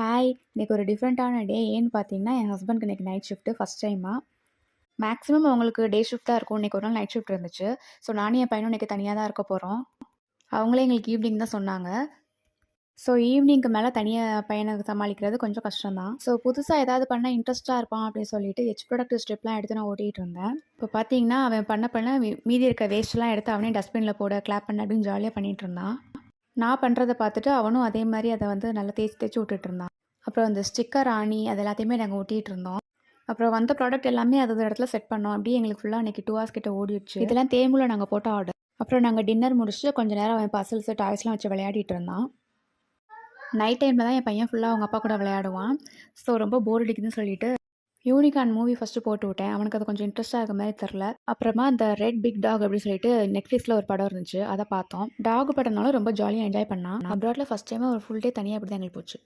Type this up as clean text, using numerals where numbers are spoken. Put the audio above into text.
Hi! இன்னைக்கு ஒரு டிஃப்ரெண்ட்டான டே. ஏன்னு பார்த்தீங்கன்னா, என் ஹஸ்பண்ட்க்கு இன்னைக்கு நைட் ஷிஃப்ட்டு ஃபர்ஸ்ட் டைமா. மேக்ஸிமம் அவங்களுக்கு டே ஷிஃப்ட் தான் இருக்கும். இன்னைக்கு ஒரு நாள் நைட் ஷிஃப்ட் இருந்துச்சு. ஸோ நானும் என் பையனும் இன்னைக்கு தனியா தான் இருக்க போறோம். அவங்களே எங்களுக்கு ஈவ்னிங் தான் சொன்னாங்க. ஸோ ஈவ்னிங்க்கு மேல தனியா பையன சமாளிக்கிறது கொஞ்சம் கஷ்டம் தான். ஸோ புதுசா ஏதாவது பண்ணா இன்ட்ரெஸ்ட்டா இருப்பான் அப்படின்னு சொல்லிட்டு எச் ப்ரொடக்டிவ் ஸ்டெப்லாம் எடுத்து நான் ஓட்டிட்டு இருந்தேன். இப்போ பார்த்தீங்கன்னா, அவன் பண்ண மீதி இருக்க வேஸ்ட்லாம் எடுத்து அவனே டஸ்ட்பின்ல போடு, கிளாப் பண்ணு அப்படின்னு ஜாலியா பண்ணிட்டு இருந்தான். நான் பண்றத பார்த்துட்டு அவனும் அதே மாரி அத வந்து நல்லா தேய்ச்சு தேய்ச்சு விட்டுட்டு இருந்தான். அப்புறம் அந்த ஸ்டிக்கர் ஆணி அது எல்லாத்தையுமே நாங்க ஒட்டிட்டு இருந்தோம். அப்புறம் வந்த ப்ராடக்ட் எல்லாமே அது இடத்துல செட் பண்ணோம். அப்படியே எங்களுக்கு ஃபுல்லா அன்னைக்கு 2 ஹார்ஸ் கிட்ட ஓடிடுச்சு. இதெல்லாம் தேமுல நாங்க போட்ட ஆர்டர். அப்புறம் நாங்க டின்னர் முடிச்சுட்டு கொஞ்ச நேரம் அவன் பசில்ஸ், டாய்ஸ்லாம் வச்சு விளையாடிட்டு இருந்தான். நைட் டைம்ல தான் என் பையன் ஃபுல்லா அவங்க அப்பா கூட விளையாடுவான். ஸோ ரொம்ப போர் அடிக்குதுன்னு சொல்லிட்டு யூனிகார்ன் மூவி ஃபர்ஸ்ட்டு போட்டு விட்டேன். அவனுக்கு அது கொஞ்சம் இன்ட்ரெஸ்ட்டா இருக்க மாரி தெரியல. அப்புறமா அந்த ரெட் பிக் டாக் அப்படின்னு சொல்லிட்டு நெட்ஃப்ளிக்ஸ்ல ஒரு படம் இருந்துச்சு. அத பார்த்தோம். டாக் படம்னாலும் ரொம்ப ஜாலியா என்ஜாய் பண்ணான். அப்ராட்ல ஃபர்ஸ்ட் டைமா ஒரு ஃபுல் டே தனியா இப்படி தான் எங்களுக்கு போச்சு.